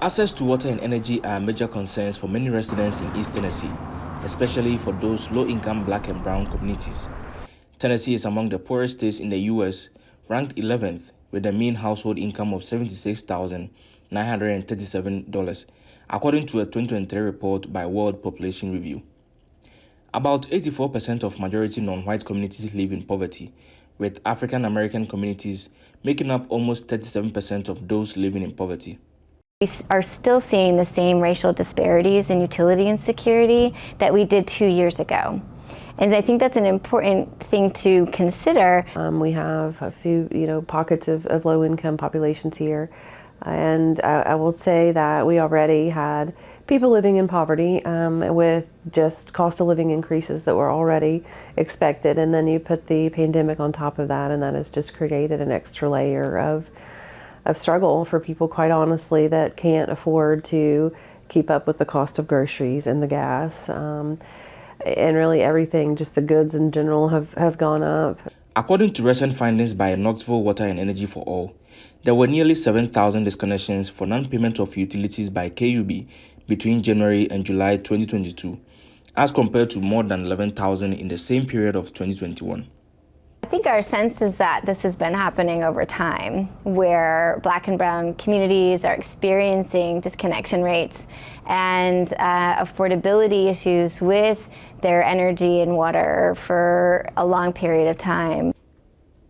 Access to water and energy are major concerns for many residents in East Tennessee, especially for those low-income Black and brown communities. Tennessee is among the poorest states in the U.S., ranked 11th with a mean household income of $76,937, according to a 2023 report by World Population Review. About 84% of majority non-white communities live in poverty, with African American communities making up almost 37% of those living in poverty. We are still seeing the same racial disparities in utility insecurity that we did 2 years ago. And I think that's an important thing to consider. We have a few, pockets of low-income populations here. And I will say that we already had people living in poverty with just cost of living increases that were already expected. And then you put the pandemic on top of that, and that has just created an extra layer of struggle for people, quite honestly, that can't afford to keep up with the cost of groceries and the gas. And really everything, just the goods in general, have gone up. According to recent findings by Knoxville Water and Energy for All, there were nearly 7,000 disconnections for non-payment of utilities by KUB between January and July 2022, as compared to more than 11,000 in the same period of 2021. I think our sense is that this has been happening over time, where Black and brown communities are experiencing disconnection rates and affordability issues with their energy and water for a long period of time.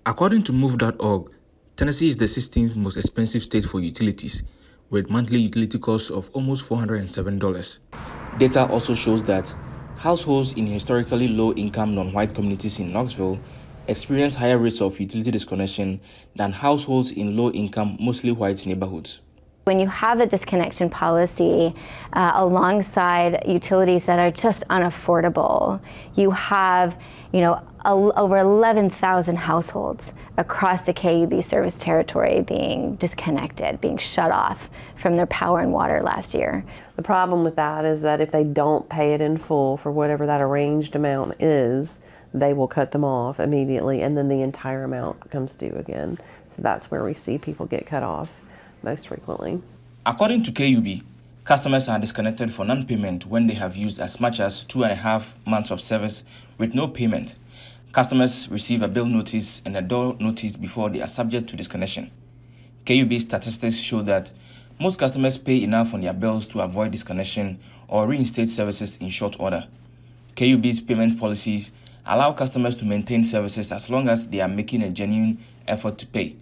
According to Move.org, Tennessee is the 16th most expensive state for utilities, with monthly utility costs of almost $407. Data also shows that households in historically low-income non-white communities in Knoxville experience higher rates of utility disconnection than households in low-income, mostly white neighborhoods. When you have a disconnection policy alongside utilities that are just unaffordable, you have, over 11,000 households across the KUB service territory being disconnected, being shut off from their power and water last year. The problem with that is that if they don't pay it in full for whatever that arranged amount is, they will cut them off immediately, and then the entire amount comes due again. So that's where we see people get cut off most frequently. According to KUB, customers are disconnected for non-payment when they have used as much as 2.5 months of service with no payment. Customers receive a bill notice and a door notice before they are subject to disconnection. KUB statistics show that most customers pay enough on their bills to avoid disconnection or reinstate services in short order. KUB's payment policies allow customers to maintain services as long as they are making a genuine effort to pay,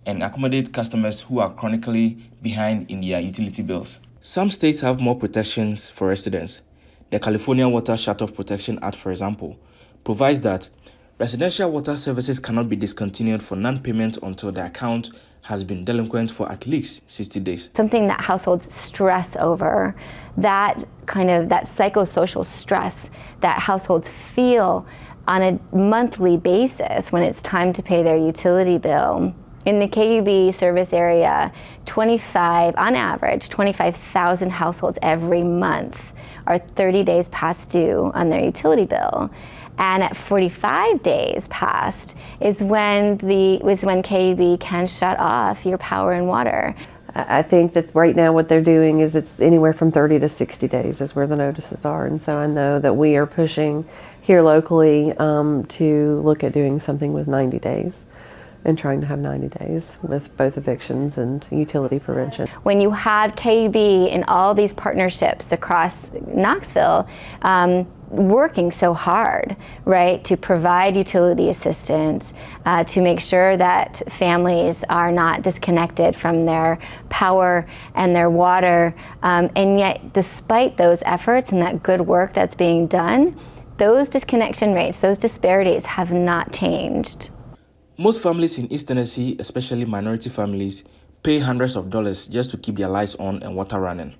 and accommodate customers who are chronically behind in their utility bills. Some states have more protections for residents. The California Water Shutoff Protection Act, for example, provides that residential water services cannot be discontinued for non-payment until the account has been delinquent for at least 60 days. Something that households stress over, that psychosocial stress that households feel on a monthly basis when it's time to pay their utility bill. In the KUB service area, on average, 25,000 households every month are 30 days past due on their utility bill. And at 45 days past is when KUB can shut off your power and water. I think that right now what they're doing is it's anywhere from 30 to 60 days is where the notices are. And so I know that we are pushing here locally to look at doing something with 90 days and trying to have 90 days with both evictions and utility prevention. When you have KUB in all these partnerships across Knoxville, working so hard, right, to provide utility assistance, to make sure that families are not disconnected from their power and their water, and yet despite those efforts and that good work that's being done, those disconnection rates, those disparities have not changed. Most families in East Tennessee, especially minority families, pay hundreds of dollars just to keep their lights on and water running.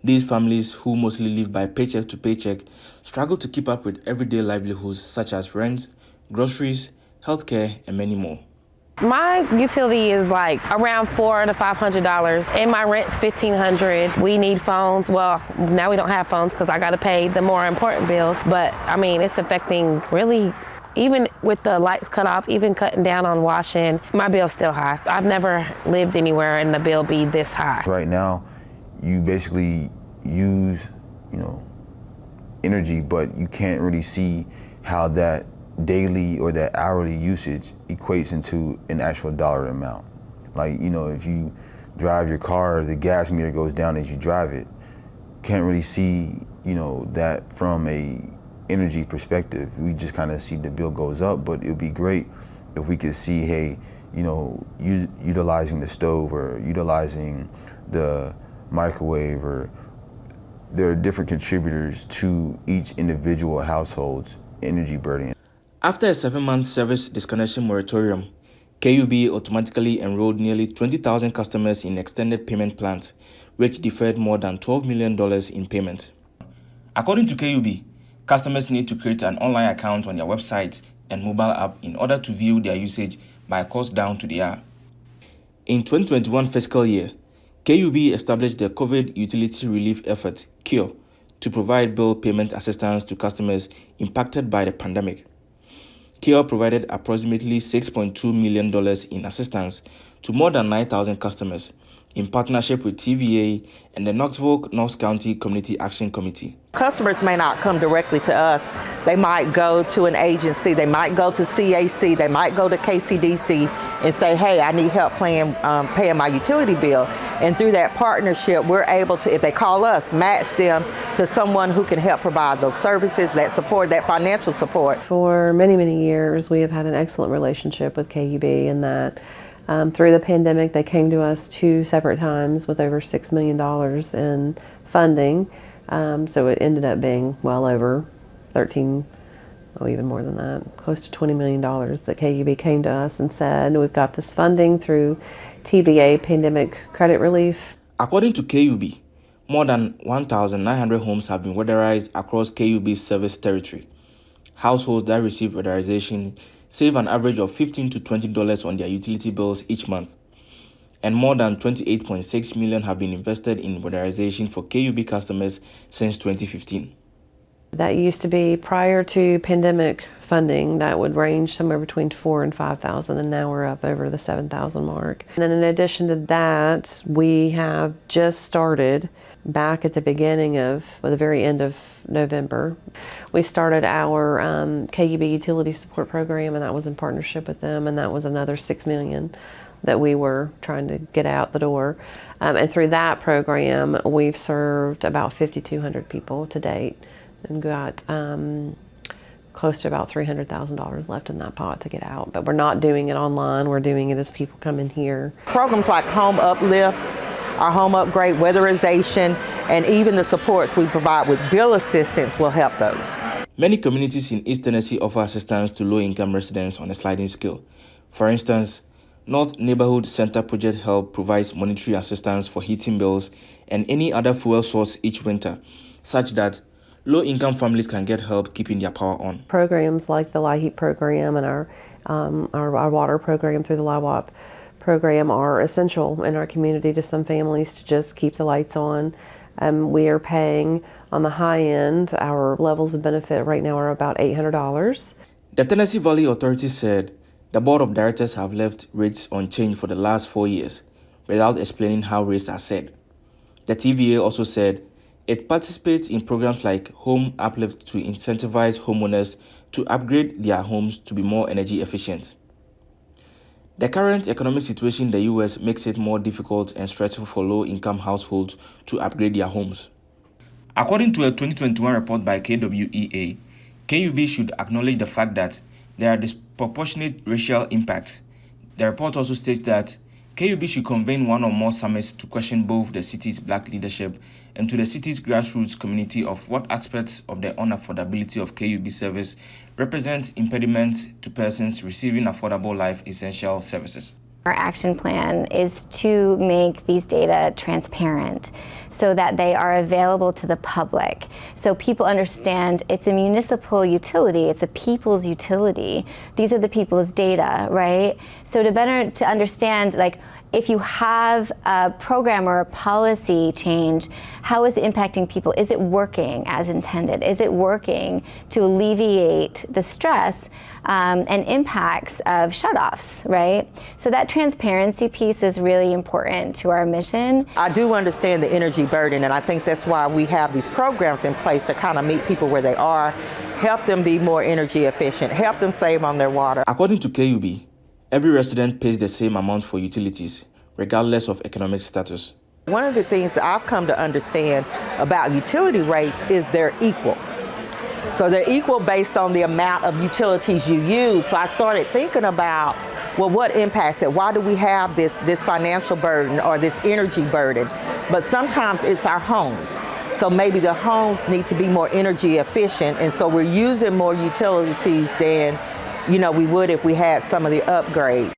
These families, who mostly live by paycheck to paycheck, struggle to keep up with everyday livelihoods such as rent, groceries, healthcare, and many more. My utility is like around $400 to $500, and my rent's $1,500. We need phones. Well, now we don't have phones because I got to pay the more important bills. But I mean, it's affecting really, even with the lights cut off, even cutting down on washing, my bill's still high. I've never lived anywhere and the bill be this high. Right now, you basically use, energy, but you can't really see how that daily or that hourly usage equates into an actual dollar amount. Like, if you drive your car, the gas meter goes down as you drive it. Can't really see, that from a energy perspective. We just kind of see the bill goes up, but it would be great if we could see, hey, utilizing the stove or utilizing the microwave, or there are different contributors to each individual household's energy burden. After a 7-month service disconnection moratorium, KUB automatically enrolled nearly 20,000 customers in extended payment plans, which deferred more than $12 million in payment. According to KUB, customers need to create an online account on their website and mobile app in order to view their usage by cost down to the hour. In 2021 fiscal year, KUB established the COVID Utility Relief Effort, CURE, to provide bill payment assistance to customers impacted by the pandemic. CURE provided approximately $6.2 million in assistance to more than 9,000 customers in partnership with TVA and the Knoxville-Knox County Community Action Committee. Customers may not come directly to us. They might go to an agency, they might go to CAC, they might go to KCDC and say, hey, I need help paying my utility bill. And through that partnership, we're able to, if they call us, match them to someone who can help provide those services, that support, that financial support. For many, many years, we have had an excellent relationship with KUB in that through the pandemic, they came to us 2 separate times with over $6 million in funding. So it ended up being well over 13, even more than that, close to $20 million that KUB came to us and said, we've got this funding through TBA, Pandemic Credit Relief. According to KUB, more than 1,900 homes have been weatherized across KUB's service territory. Households that receive weatherization save an average of $15 to $20 on their utility bills each month. And more than $28.6 million have been invested in weatherization for KUB customers since 2015. That used to be prior to pandemic funding that would range somewhere between $4,000 and $5,000, and now we're up over the $7,000 mark. And then in addition to that, we have just started back at the beginning of, the very end of November. We started our KUB utility support program, and that was in partnership with them, and that was another $6 million that we were trying to get out the door. And through that program, we've served about 5,200 people to date and got close to about $300,000 left in that pot to get out. But we're not doing it online, we're doing it as people come in here. Programs like Home Uplift, our home upgrade, weatherization, and even the supports we provide with bill assistance will help those. Many communities in East Tennessee offer assistance to low-income residents on a sliding scale. For instance, North Neighborhood Center Project Help provides monetary assistance for heating bills and any other fuel source each winter, such that low-income families can get help keeping their power on. Programs like the LIHEAP program and our water program through the LIWAP program are essential in our community to some families to just keep the lights on. We are paying on the high end, our levels of benefit right now are about $800. The Tennessee Valley Authority said the board of directors have left rates unchanged for the last 4 years without explaining how rates are set. The TVA also said it participates in programs like Home Uplift to incentivize homeowners to upgrade their homes to be more energy efficient. The current economic situation in the U.S. makes it more difficult and stressful for low-income households to upgrade their homes. According to a 2021 report by KWEA, KUB should acknowledge the fact that there are disproportionate racial impacts. The report also states that KUB should convene one or more summits to question both the city's black leadership and to the city's grassroots community of what aspects of the unaffordability of KUB service represents impediments to persons receiving affordable life essential services. Our action plan is to make these data transparent so that they are available to the public. So people understand it's a municipal utility, it's a people's utility. These are the people's data, right? So to understand, like, if you have a program or a policy change, how is it impacting people? Is it working as intended? Is it working to alleviate the stress and impacts of shutoffs, right? So that transparency piece is really important to our mission. I do understand the energy burden, and I think that's why we have these programs in place to kind of meet people where they are, help them be more energy efficient, help them save on their water. According to KUB, every resident pays the same amount for utilities, regardless of economic status. One of the things that I've come to understand about utility rates is they're equal. So they're equal based on the amount of utilities you use. So I started thinking about, well, what impacts it? Why do we have this financial burden or this energy burden? But sometimes it's our homes. So maybe the homes need to be more energy efficient, and so we're using more utilities than we would if we had some of the upgrades.